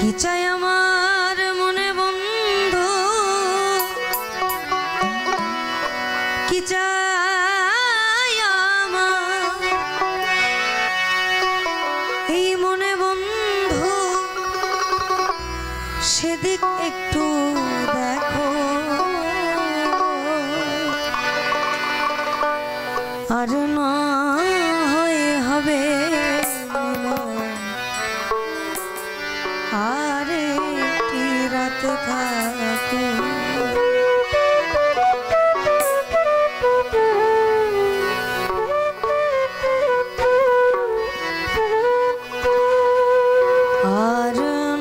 কি চাই আমার মনে বন্ধু, কি চাই আমার এই মনে বন্ধু, সেদিক একটু দেখো। আর না হয়ে হবে আর একটি রাত থাকো। আর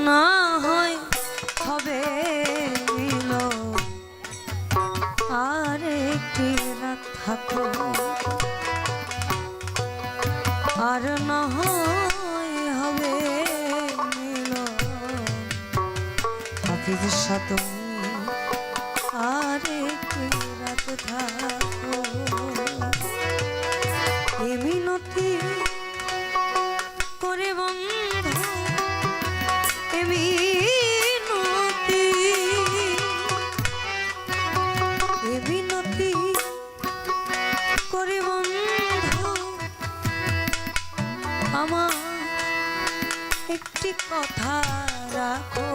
না হয় হবে মিলো আর একটি রাত থাকো। আর না হয় হবে মিলো হাফিজ সাথে আর একটি রাত থাকো। এ মিনতি করে বন্ধু, এ মিনতি, এ মিনতি করে বন্ধু, আমার একটি কথা রাখো।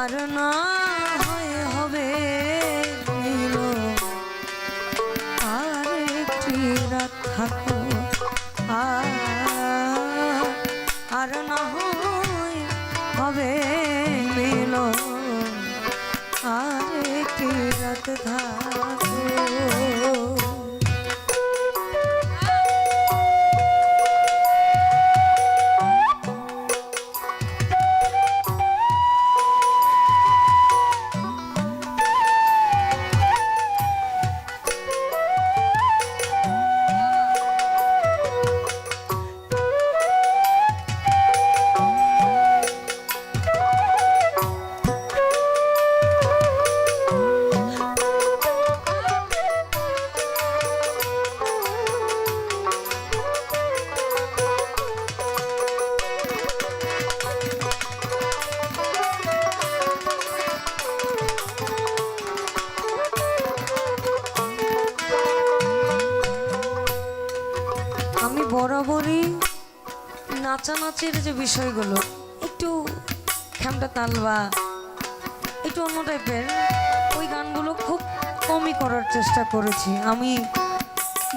আর না হয় হবে মিলো আর একটি রাত থাকো। আর না হয় হবে মিলো আর একটি রাত থাকো। আমি বরাবরই নাচানাচির যে বিষয়গুলো একটু খ্যামটা তাল বা একটু অন্য টাইপের ওই গানগুলো খুব কমই করার চেষ্টা করেছি। আমি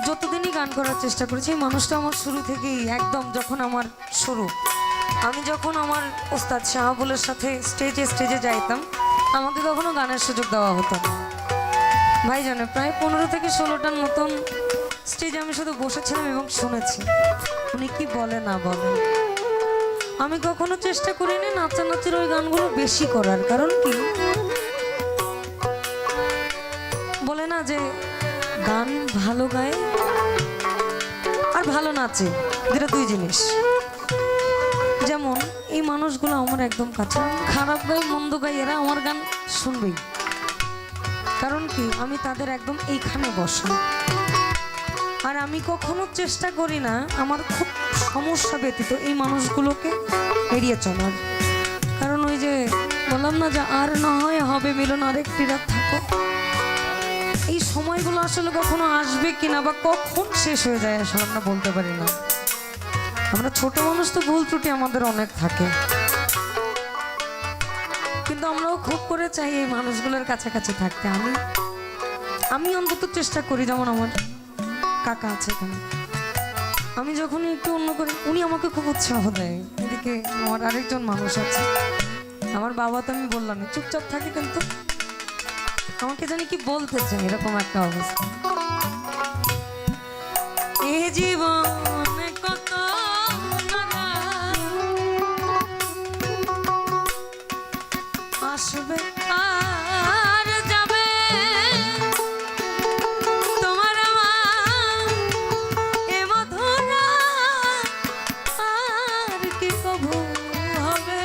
যতদিনই গান করার চেষ্টা করেছি, মানুষটা আমার শুরু থেকেই একদম যখন আমার শুরু, আমি যখন আমার ওস্তাদ শাহাবুলের সাথে স্টেজে যাইতাম, আমাকে কখনো গানের সুযোগ দেওয়া হতো না। ভাই জানে প্রায় 15 থেকে 16টার মতন স্টেজে আমি শুধু বসেছিলাম এবং শুনেছি উনি কি বলে না বলে। আমি কখনো চেষ্টা করিনি নাচানাচির ওই গানগুলো বেশি করার, কারণ কি বলে না যে গান ভালো গায় আর ভালো নাচে, যেটা দুই জিনিস। যেমন এই মানুষগুলো আমার একদম কাছে, খারাপ গাই মন্দ গাই এরা আমার গান শুনবেই, কারণ কি আমি তাদের একদম এইখানে বসা। আর আমি কখনো চেষ্টা করি না আমার খুব সমস্যা ব্যতীত এই মানুষগুলোকে এড়িয়ে চলার, কারণ ওই যে বললাম না যে আর না হয় হবে মিলন আরেকটি রাত থাকো। এই সময়গুলো আসলে কখনো আসবে কিনা বা কখন শেষ হয়ে যায় আসলে আমরা বলতে পারি না। আমরা ছোট মানুষ তো ভুল ত্রুটি আমাদের অনেক থাকে, কিন্তু আমরাও খুব করে চাই এই মানুষগুলোর কাছাকাছি থাকতে। আমি অন্তত চেষ্টা করি, যেমন আমার কাকা আছে এখানে, আমি যখন একটু অন্য করি উনি আমাকে খুব উৎসাহ দেয়। এদিকে আমার আরেকজন মানুষ আছে, আমার বাবা, তো আমি বললাম চুপচাপ থাকি, কিন্তু আমাকে জানি কি বলতে চাই, এরকম একটা অবস্থা। এ জীবনে কত আসবে আর যাবে, তোমার আমার এ মধুর আর কি কবু হবে।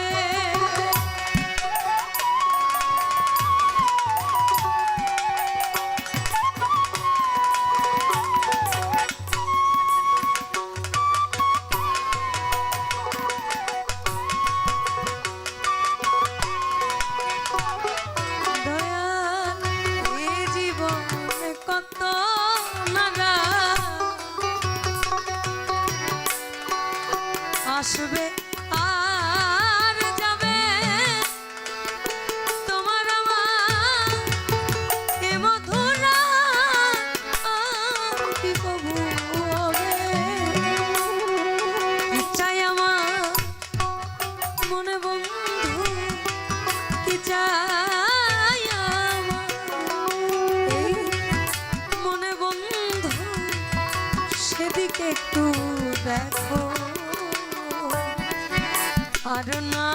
দেখো আর না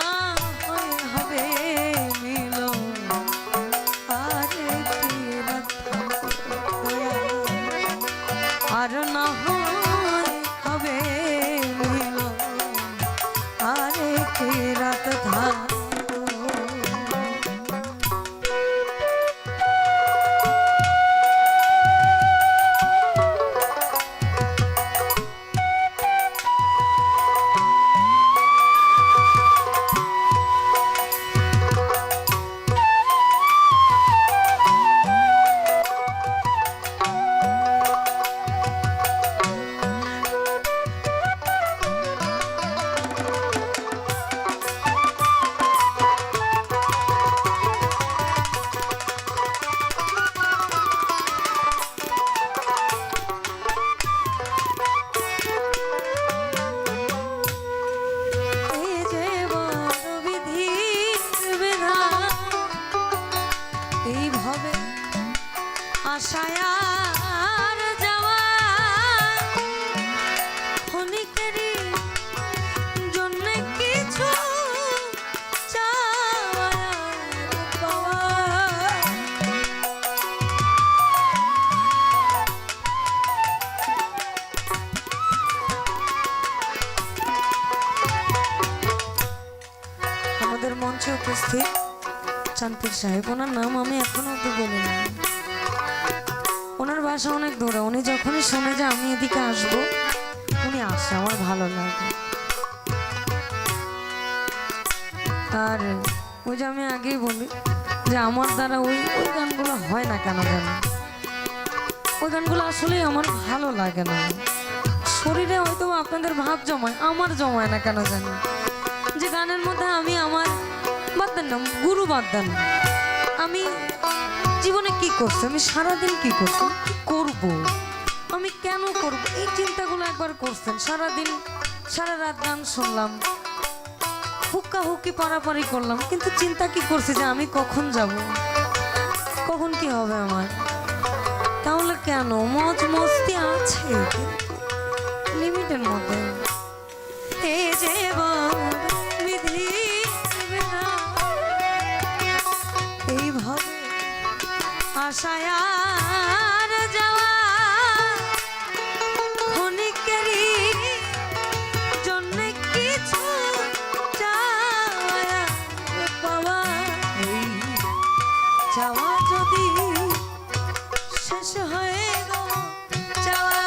হবে মিলন আরে কি রাত আর না হবে মিলন আরে কি রাত থাকো আশায় আর যাওয়া ক্ষণিকেরই জন্য কিছু চাওয়া পাওয়া আমাদের মঞ্চে উপস্থিত চাঁদপুর সাহেব, ওনার নাম আমি এখনো অব্দি বলিনি। ওনার বাসা অনেক দূরে, উনি যখনই শুনে যে আমি এদিকে আসবো উনি আসে, আমার ভালো লাগে। আর ওই যে আমি আগেই বলি যে আমার দ্বারা ওই ওই গানগুলো হয় না কেন জানো, ওই গানগুলো আসলেই আমার ভালো লাগে না। শরীরে হয়তো আপনাদের ভাব জমায়, আমার জমায় না কেন জানি। যে গানের মধ্যে আমি আমার বাদ দেন না, গুরু বাদ দেন না, আমি জীবনে কি করছি, আমি সারাদিন কি করছি, কি করব, আমি কেন করব, এই চিন্তাগুলো একবার করছেন? সারাদিন সারা রাত গান শুনলাম, হুক্কা হুক্কি পারাপারি করলাম, কিন্তু চিন্তা কি করছি যে আমি কখন যাব, কখন কি হবে আমার। তাহলে কেন? মজ মস্তি আছে লিমিটের মধ্যে। এই যে বিধি এইভাবে আশায় আর যাওয়া ক্ষণিকেরই জন্য কিছু চাওয়া পাওয়া, এই চাওয়া যদি শেষ হয়ে গো, চাওয়া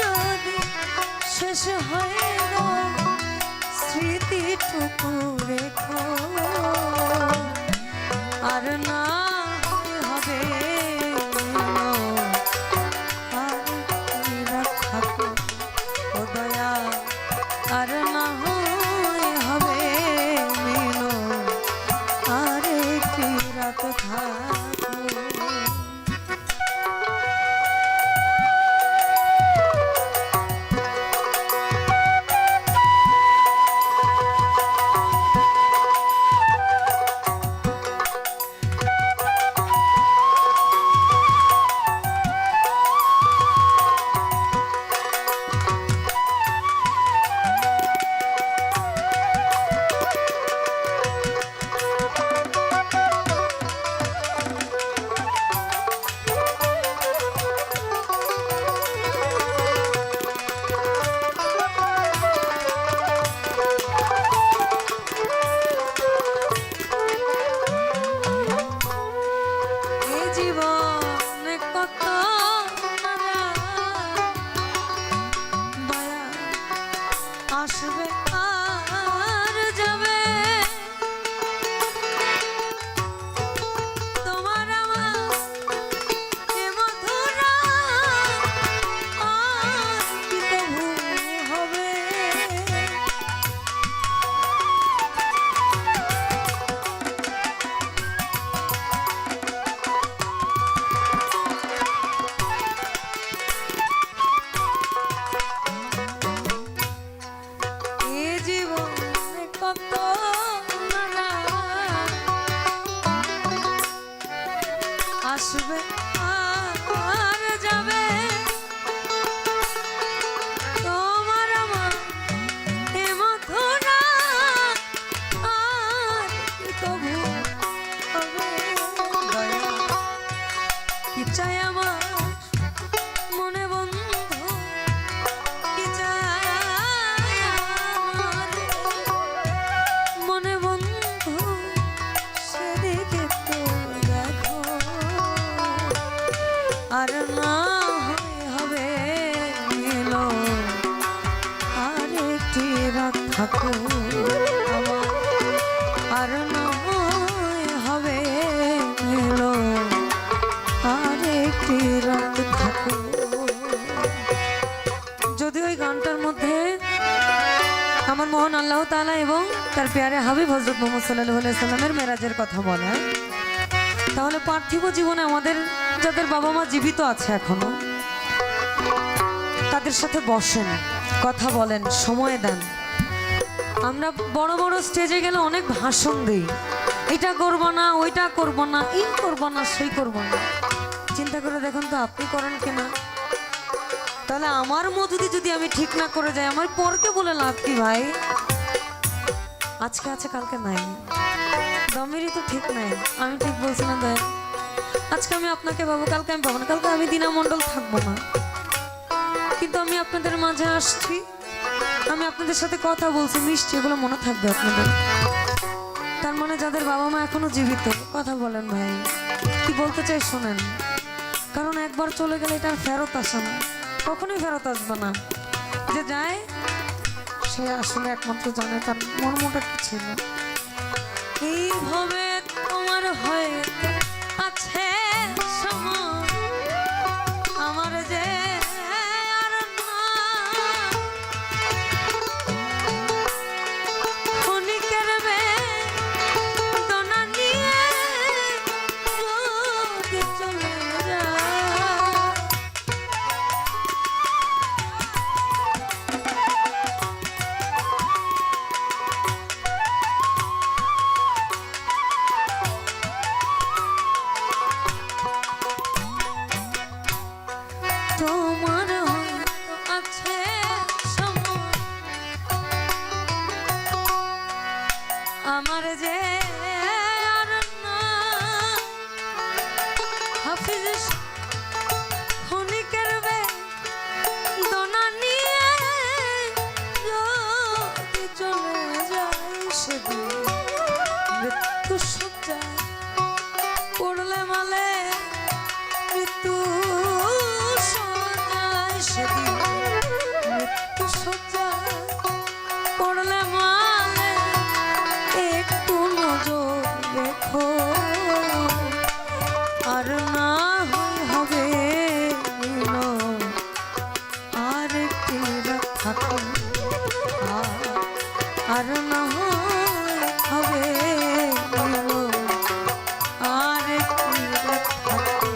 যদি শেষ হয়ে গো, স্মৃতিটুকু রেখো আর না হবে আর থাকো ও দয়া আর না হবে মিলো আর একটি রাত থাকো। আসবে আর যাবে, তোমার আমার এ মধুরা আর কি তবু হবে। আসবে আর যাবে, তোমার চাই আমার মনে বন্ধু, কি চাই আমার মনে বন্ধু, সেদিকে তো দেখো। আর না হবে এলো আর একটি রাত থাকো আমার, আর না হবে এলো আর একটি রাত থাকো। যদি ওই গানটার মধ্যে আমার মহান আল্লাহ তাআলা এবং তার প্যারে হাবিব হযরত মুহাম্মদ সাল্লাল্লাহু আলাইহি সাল্লামের মেরাজের কথা বলে, তাহলে পার্থিব জীবনে আমাদের যাদের বাবা মা জীবিত আছে এখনো, তাদের সাথে বসেন, কথা বলেন, সময় দেন। আমরা বড় বড় স্টেজে গেলে অনেক ভাষণ দিই, এটা করব না, ওইটা করব না, এই করব না, সেই করব না। চিন্তা করে দেখুন তো আপনি করেন কিনা? তাহলে আমার মধুদি যদি আমি ঠিক না করে যাই, আমার পরকে বলে লাভ কি ভাই? আজকে আছে কালকে নাই, দমেরই তো ঠিক নাই। আমি ঠিক বলছি না দয়া? আজকে আমি আপনাকে পাবো, কালকে আমি পাবো না, কালকে আমি দীনা মণ্ডল থাকবো না, কিন্তু আমি আপনাদের মাঝে আসছি, আমি আপনাদের সাথে কথা বলছি, মিষ্টি, এগুলো মনে থাকবে আপনাদের। তার মানে যাদের বাবা মা এখনো জীবিত, কথা বলেন ভাই, কি বলতে চাই শোনেন। কারণ একবার চলে গেলে এটা ফেরত আসে না, কখনোই ফেরত আসবে না। যে যায় সে আসলে একমাত্র জানে তার মর্মটা কি ছিল। এইভাবে তোমার হয়ে আছে সময় আমার যে আর না, ক্ষণিকের বেদনা নিয়ে যদি চলে যায়, তোমার হয়তো আছে সময় আমার যে আর না, হাফিজ ক্ষণিকের বেদনা নিয়ে যদি চলে যায়, সেদিন মৃত্যু সজ্জায় পড়লে মালে, মৃত্যু সজ্জায় সেদিন মৃত্যু সজ্জায় পড়লে মালে, একটু নজর রেখো। আর না হবে আর একটি রাত থাকো, আর না হবে আর একটি রাত থাকো।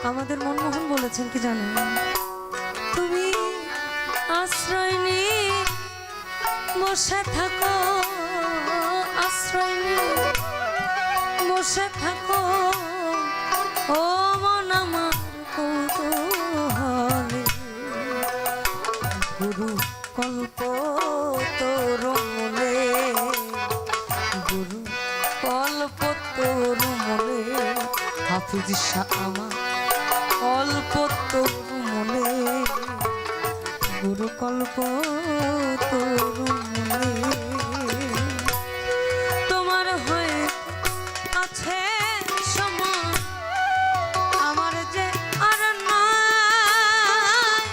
আমাদের মনমোহন বলেছেন কি জানেন? তুমি আশ্রয় নিয়ে বসে থাকো, আশ্রয় নিয়ে বসে থাকো, ও মন আমার কৌতূহলে, গুরু কল্প তোর মনে, গুরু কল্প তোর মনে, হাফিজ শাহ আমার অল্প তোর মনে, গুরু কল্প তোর মনে, তোমার হয়ে আছে সময় আমার যে আর নাই,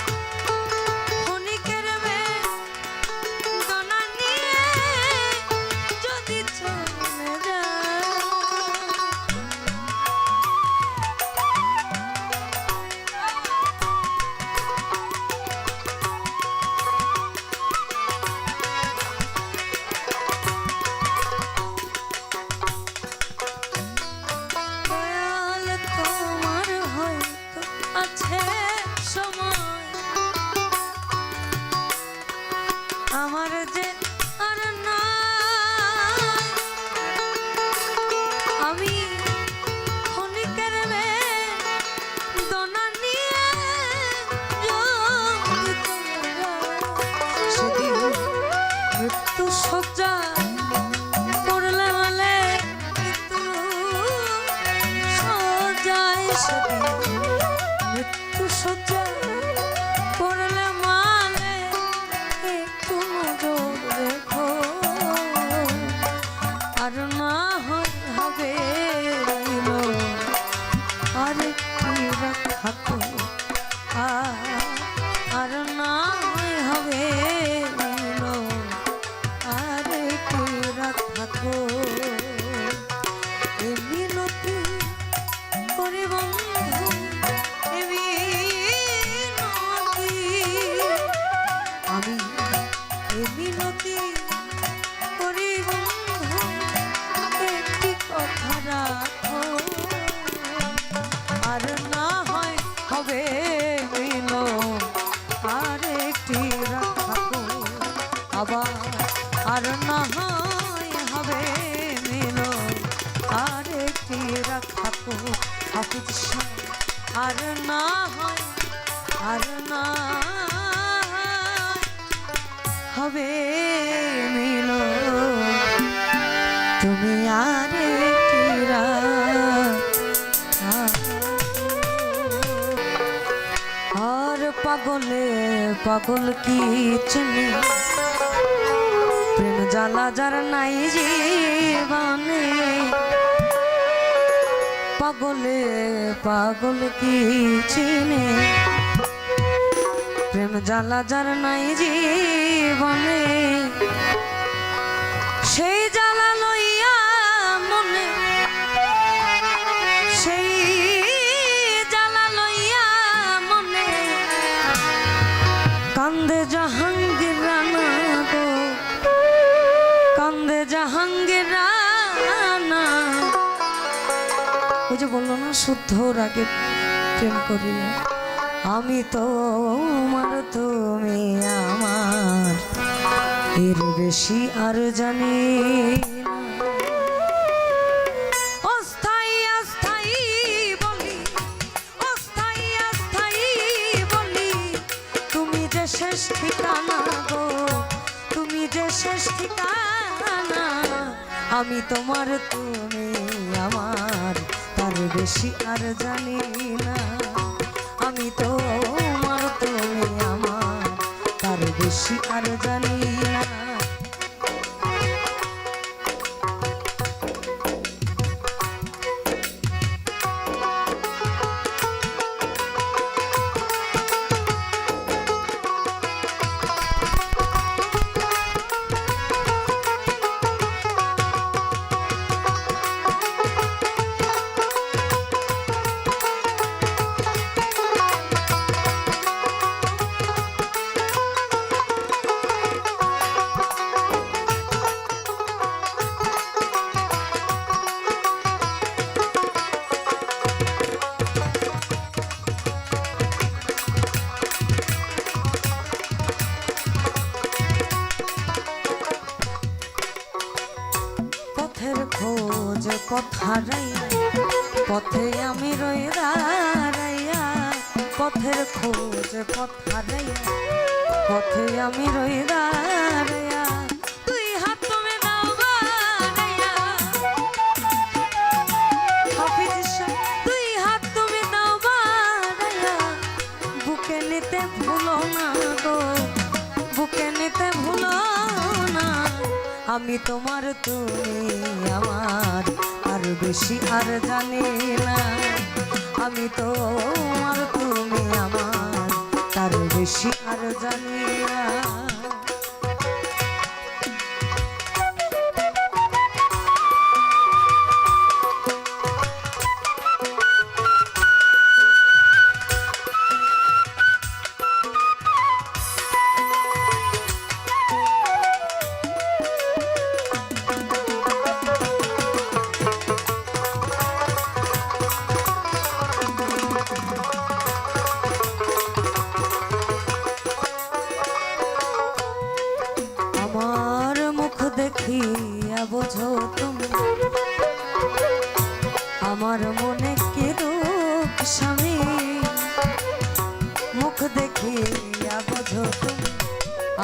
ক্ষণিকের বেদনা নিয়ে গেছে সময় আমার যে আর না আমি ক্ষণিকের বেদনা নিয়ে সেদিন মৃত্যু সজ্জা করলে বলে মৃত্যু সজ্জায় সেদিন মৃত্যু সজ্জা করলে মানে একটু নজর রেখো আর না হবে আর থাকো আর না হবে আর থাকো এ মিনতি করে বন্ধু এ মিনতি আমি এ মিনতি করে বন্ধু একটি কথা রাখো আর না হয় হবে মিল আর একটি রাখো আবার আর না হয় হবে মিল আর একটি রাখো হাফিজ শাহ আর না হয় আর না হবে মিল তুমি আর একটি আর পাগলে পাগল কি চিনি প্রেম জ্বালা যার নাই জীবনে পাগলে পাগল কি চিনি প্রেম জ্বালা যার নাই জীবনে সেই জ্বালা লইয়া মনে সেই জ্বালা লইয়া মনে কান্দে জাহাঙ্গীর রানা গো কান্দে জাহাঙ্গীর রানা ওই যে বললো না শুদ্ধ রাগে প্রেম করিলে আমি তো আমার তুমি আমার এর বেশি আর জানি অস্থায়ী অস্থায়ী বলি অস্থায়ী অস্থায়ী বলি তুমি যে শেষ ঠিকানা গো তুমি যে শেষ ঠিকানা আমি তোমার তুমি আমার তার বেশি আর জানি না আমি তো আমার তুমি আমার তার বেশি আর জানি না পথের খোঁজ পথ হারাইয়া পথে আমি রই দাঁড়াইয়া পথের খোঁজ পথ হারাইয়া পথে আমি রই দাঁড়াইয়া তুই হাত তুমি দাও বাড়াইয়া হাফিজ শাহ তুই হাত তুমি দাও বাড়াইয়া বুকে নিতে ভুলো না গো বুকে নিতে ভুলো না আমি তোমার তুমি আমার আর বেশি আর জানি না আমি তোমার তুমি আমার তার বেশি আর জানি না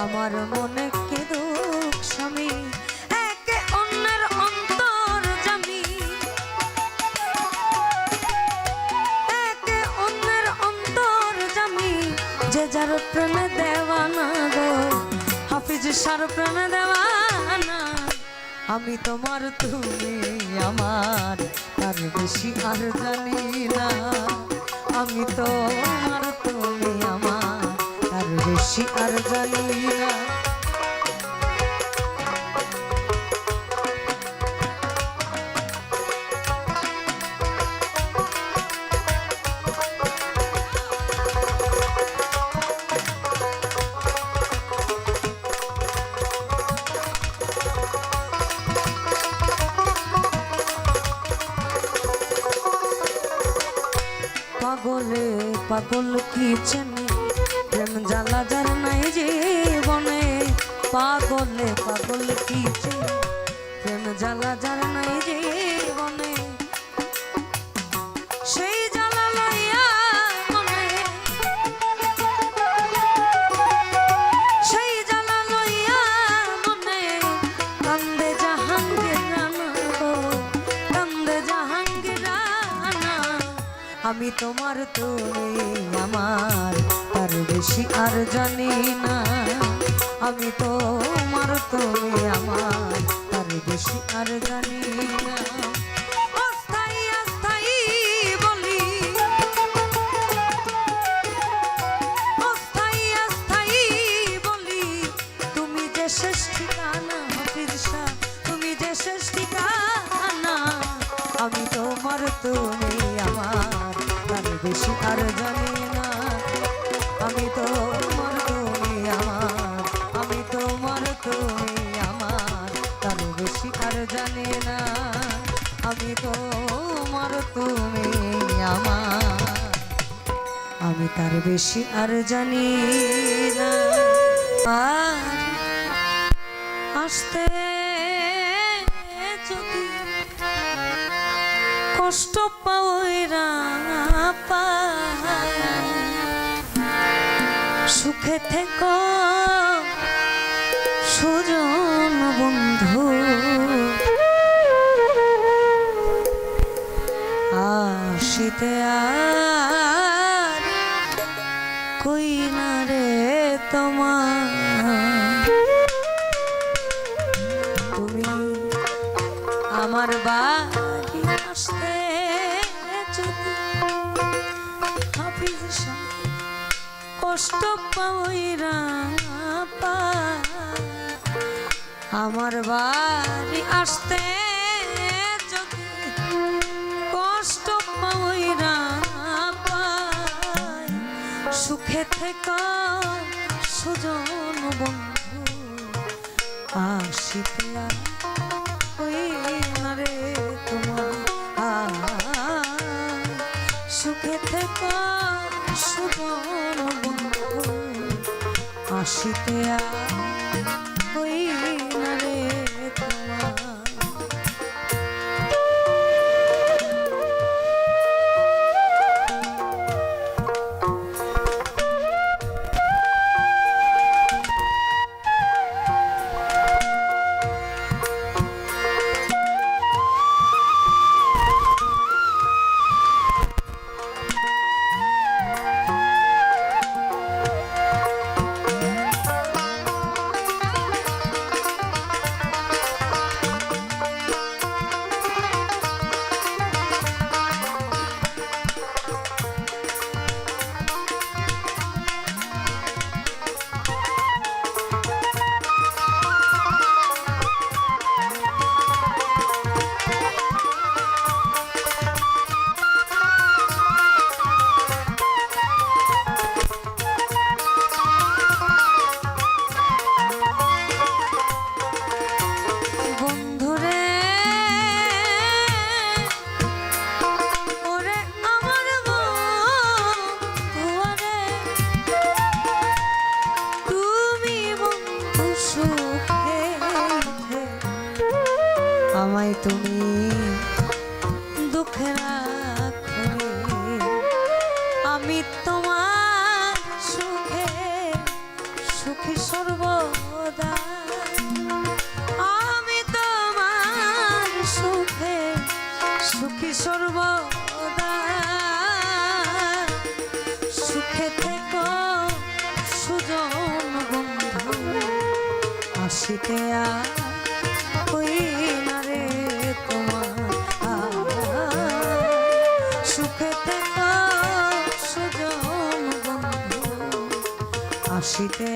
আমার মনে কে দুঃখ স্বামী একে অন্যের অন্তর জামি একে অন্যের অন্তর জামি যে যার প্রেমে দেওয়ানা গো হাফিজ সার প্রেমে দেওয়ানা আমি তোমার তুমি আমার তার বেশি আর জানি না আমি তোমার তুমি আমার তার বেশি আর জানি না পাগলে পাগল কি চেনে প্রেম জ্বালা যার নাই জীবনে পাগলে পাগল কি চেনে প্রেম জ্বালা যার নাই জীবনে সেই জ্বালা লইয়া মনে সেই জ্বালা লইয়া মনে কান্দে জাহাঙ্গীর রানা কান্দে জাহাঙ্গীর রানা আমি তোমার তুমি আমার তার বেশি আর জানি না আমি তোমার তুমি আমার তার বেশি আর জানি না অস্থায়ী অস্থায়ী বলি অস্থায়ী অস্থায়ী বলি তুমি যে শেষ ঠিকানা হাফিজ শাহ তুমি যে শেষ ঠিকানা আমি তোমার তুমি আমার তার বেশি আর জানি না আমি তোমার তুমি আমার আমি তোমার তুমি আমার তার বেশি আর জানি না আমি তোমার তুমি আমার আমি তার বেশি আর জানি না আর আসতে যদি কষ্ট পাওয়া সুখে থেকো সুজন বন্ধু আসিতে আর কই না রে তোমার তুমি আমার বাড়ি আসতে যদি হাফিজ শাহ কষ্ট পাওয়া আমার বাড়ি আসতে যদি কষ্ট পাওয়া সুখে থেকে সুজন বন্ধু আসিতে ওই না রে তোমার সুখে থেকে সুজন বন্ধু আসিতে ওই না রে তোমার আমায় তুমি দুঃখে রাখো আমি তোমার সুখে সুখী সর্ব আসিতে ওই না রে তোমার সুখেতে সুজন বন্ধু আসিতে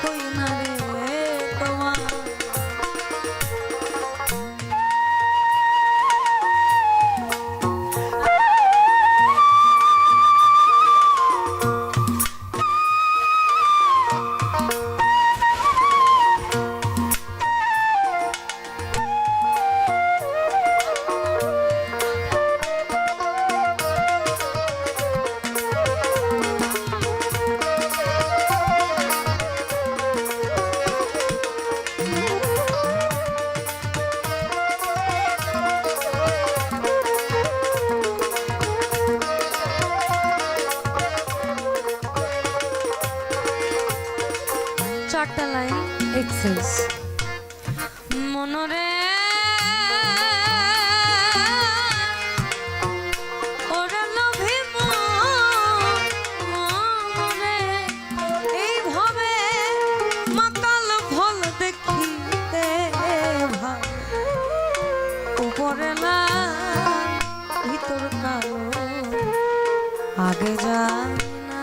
ওই না রে তোমার চারটা লাইন এক্সেস মনরে ওরে লোভী মনরে এইভাবে মাতাল ফল দেখিতে ভাই উপরে না ভিতর কালো আগে যায় না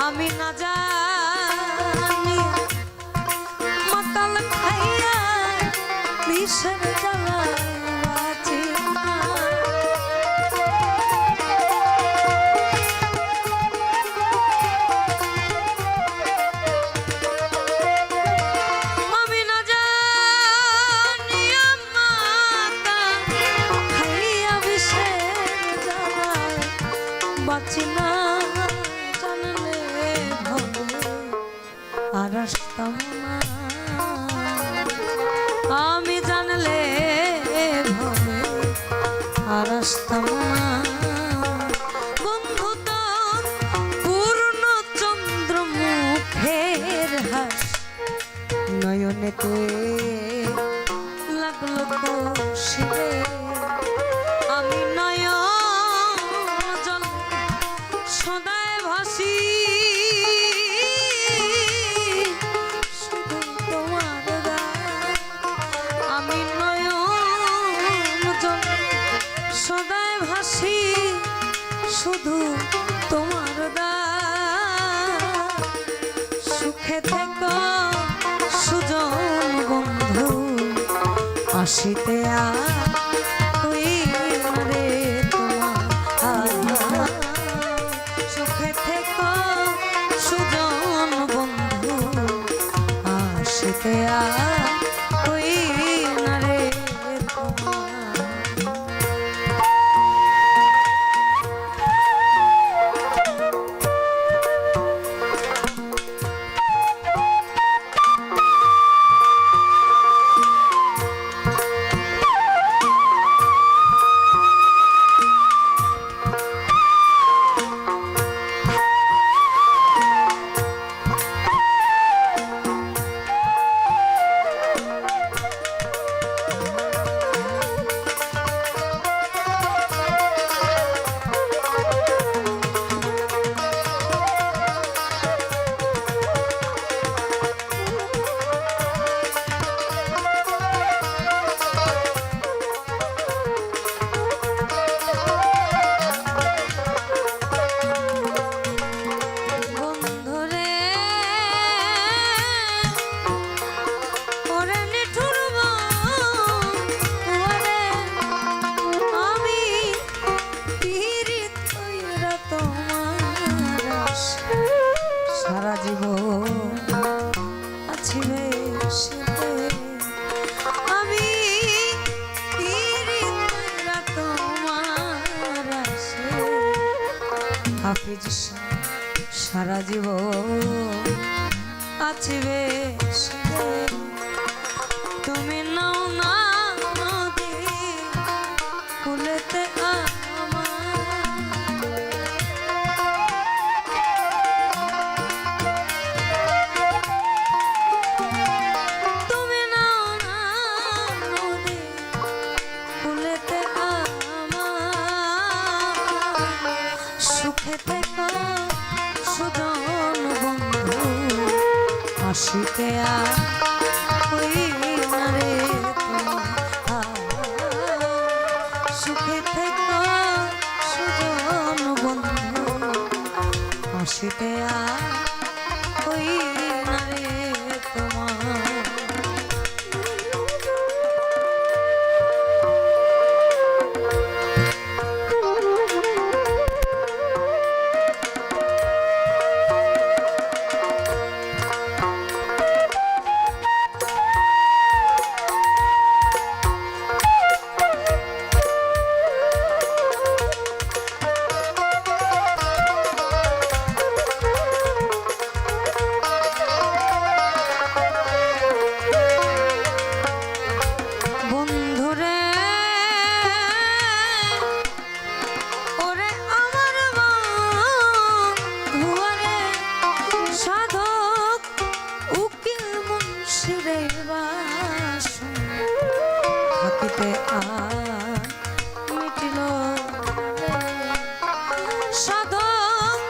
আমি না যা বিষের জ্বালায় বাঁচি না আমি না জানি মাতা খাইয়া বিষের জ্বালায় বাঁচি না জানলে ভবে আর আসতাম না আমি জানলে ভবে আর আসতাম না বন্ধু তোর পূর্ণ চন্দ্র মুখের হাস নয়নেতে লাগলো কষিতে আমি নয়ন জল সদায় ভাসি সদায় ভাসি শুধু তোমার সুখে থেকো সুজন বন্ধু আসিতে ওই রে তোমার সুখে থেকো সুজন বন্ধু আসিতে ওই রে তোমার হাফিজ সারা জীবন আছে বেশ তুমি নাও না নদী কুলেতে তুমি নাও না নদী কুলেতে সুখে থেকো সুজন বন্ধু হাসিতে ওই নারে সুখে থেকে সুজন বন্ধু হাসিতে ওই নারে তোমার মিটিল সাধক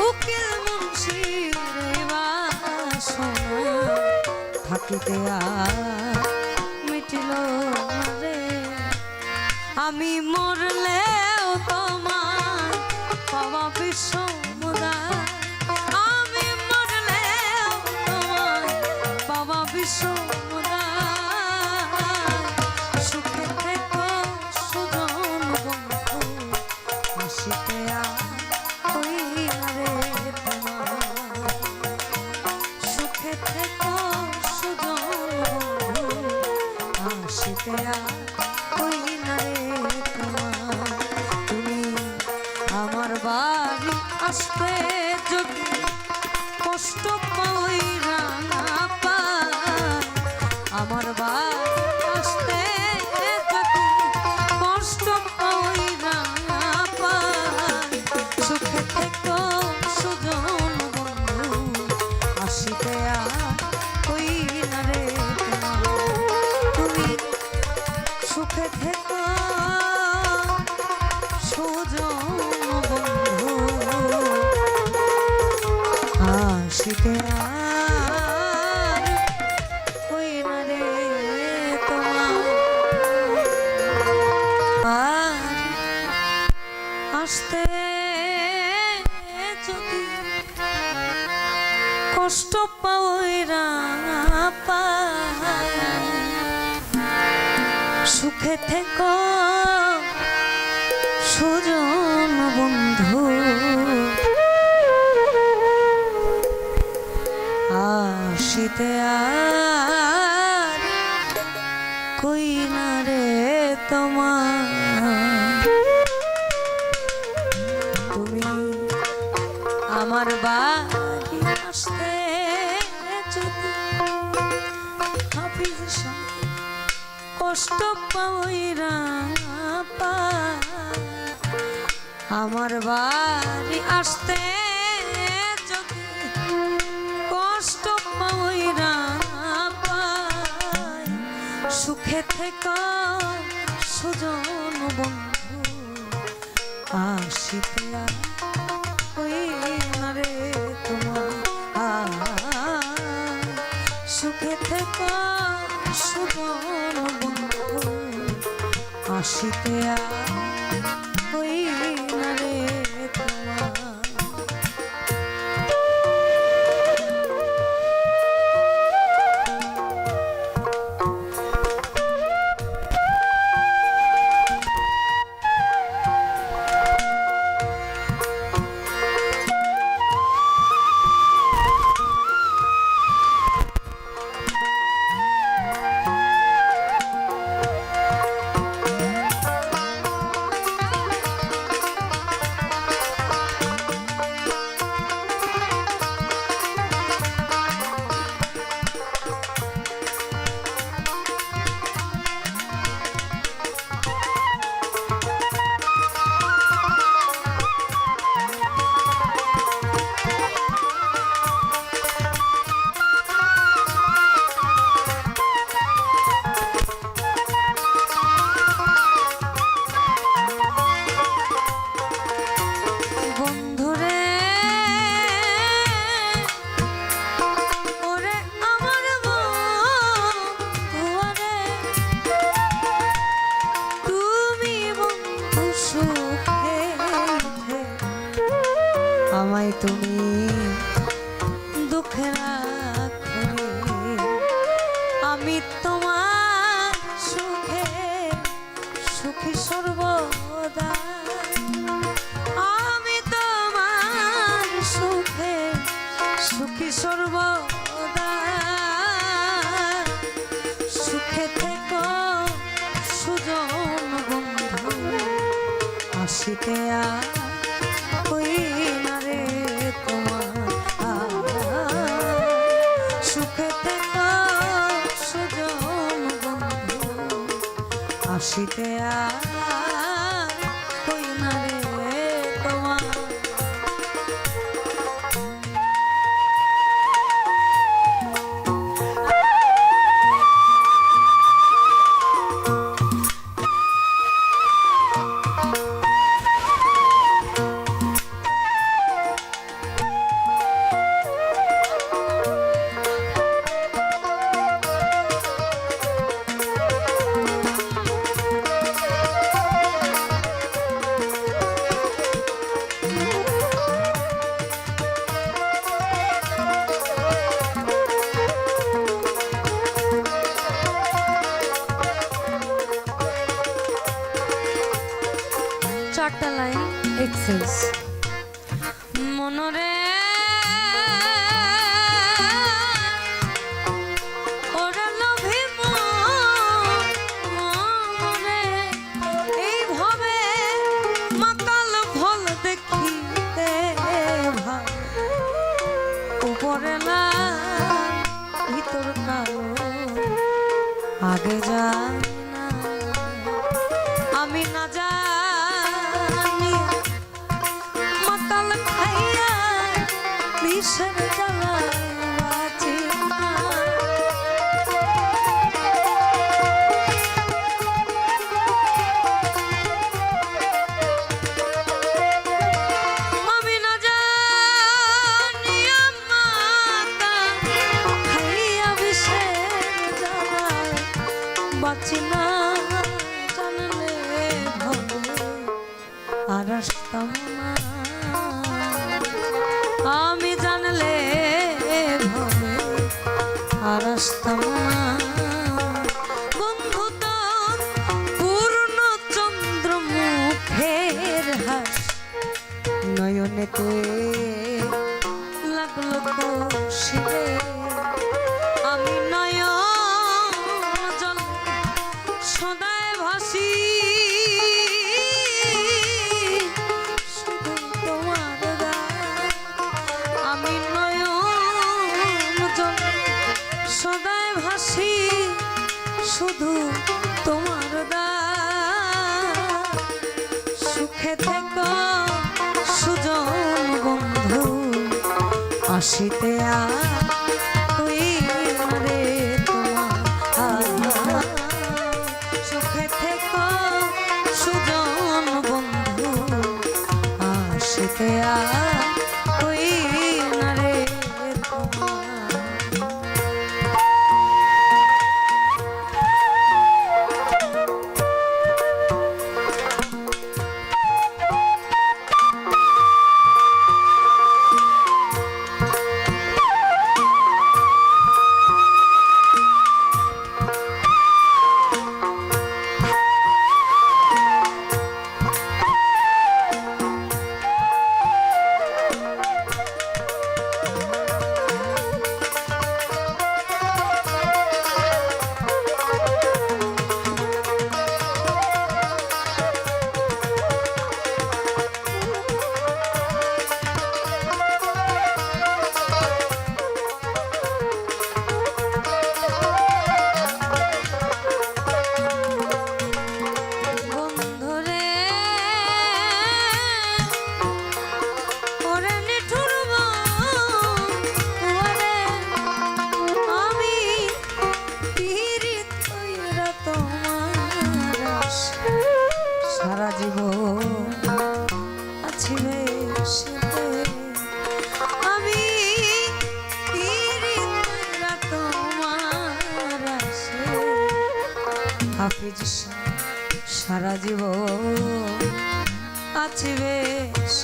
উকিল মুন্সির বাসনা থাকিতে মিটিল রে আমি মরলেও তোমার পাওয়া বিশ্বমুদায় আমি মরলেও তোমার পাওয়া বিশ্বমুদায় তুমি আমার বাড়ি আসতে যদি কষ্ট পাই রাঙা পা আমার বাড়ি আসতে যদি কষ্ট পাই রাঙা পা সুখে থেকো সুজন বন্ধু আসিতে ওই না রে তুমি সুখে থেকো সুজন বন্ধু আসিতে ওই না রে তোমার আসতে যদি কষ্ট পাওই পা সুখে থেকো সুজন বন্ধু আসিতে কই না রে তোমার তুমি আমার বাড়ি আসতে যদি কষ্ট পাই পা আমার বাড়ি আসতে যদি কষ্ট পাই সুখে থেকে সুজন বন্ধু আসিতে ওই না রে তোমার সুখে থেকে সুজন বন্ধু আসিতে ওই না রে তোমার আমায় তুমি দুঃখে রাখো রে। আমি তোমার সুখে সুখী সর্বদা, আমি তোমার সুখে সুখী সর্বদা। সুখে থেকো সুজন বন্ধু, আসিতে ওই না রে তোমার। সুখে থেকো সুজন বন্ধু, আসিতে ওই না রে তোমার। চারটা লাইন এক্সেস। মনরে ওরে লোভী মনরে, এইভাবে মাতাল ভল দেখিতে ভালো, উপরে না ভিতর কালো, আগে যাই না আমি না জানি, মাতাল খাইয়া বিষের জ্বালায় বাঁচি না। আমি না জানি মাতাল খাইয়া বিষের জ্বালায় বাঁচি না। আর আসতাম না আমি জানলে ভবে, আর আসতাম না। বন্ধু তো পূর্ণ চন্দ্র মুখের হাস, নয়নেতে লাগলো কৌশিরে, আমি নয়ন জল সদায় ভাসি, আমি নয়ন জল সদায় ভাসি, শুধু তোমার দান। সুখে থেকো সুজন বন্ধু, আসিতে ওই রে তোমার। সুখে থেকো সুজন বন্ধু, আসিতে ওই না রে তোমার। হাফিজ সারা জীবন আছে বেশ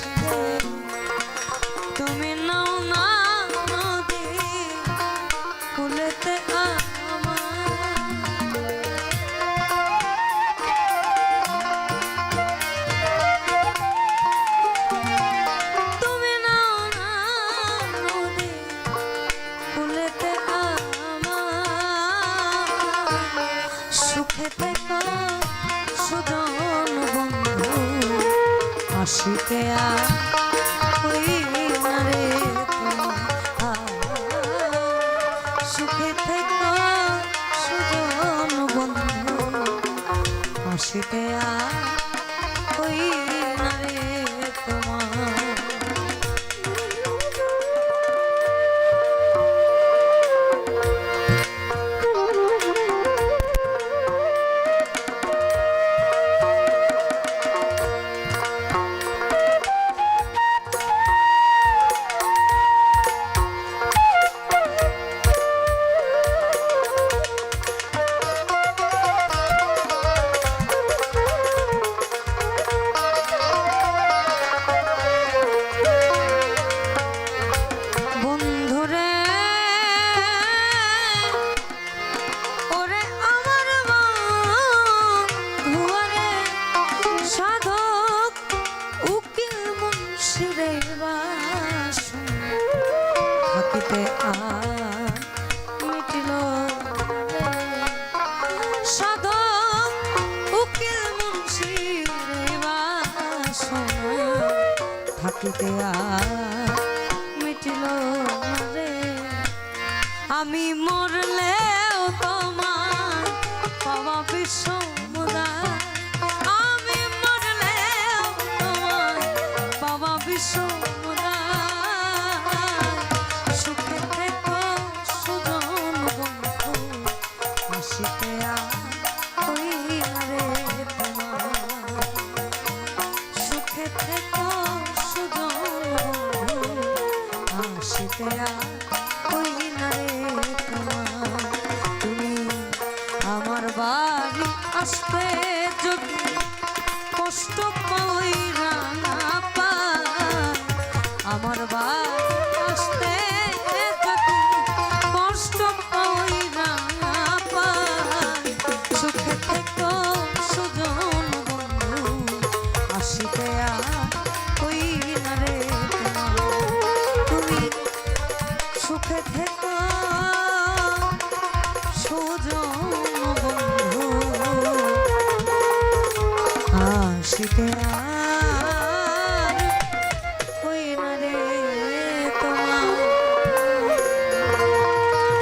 হাসিতে আর ওই না রে তোমার। সুখে থেকো সুজন বন্ধু, হাসিতে আর ওই না রে তোমার। থাকিতে আর মিটিল সাধক উকিল মুন্সির বাসনা, থাকিতে আর মিটিল রে। আমি মরলেও তোমার পাওয়া বিশ্বমুদায়, আমি মরলেও তোমার পাওয়া বিশ্বমুদায়। সুখে থেকো সুজন বন্ধু, হাসিতে আর ওই না রে তোমার। সুখে থেকো সুজন বন্ধু, হাসিতে আর ওই না রে তোমার। তুমি আমার বাড়ি আসতে যদি কষ্ট পাই রাঙা পায়, আমার বাড়ি আসতে যদি কষ্ট পাই রাঙা পায়। সুখে থেকো সুজন বন্ধু, হাসিতে আর ওই না রে তোমার। তুমি সুখে থেকো সুজন বন্ধু, হাসিতে আর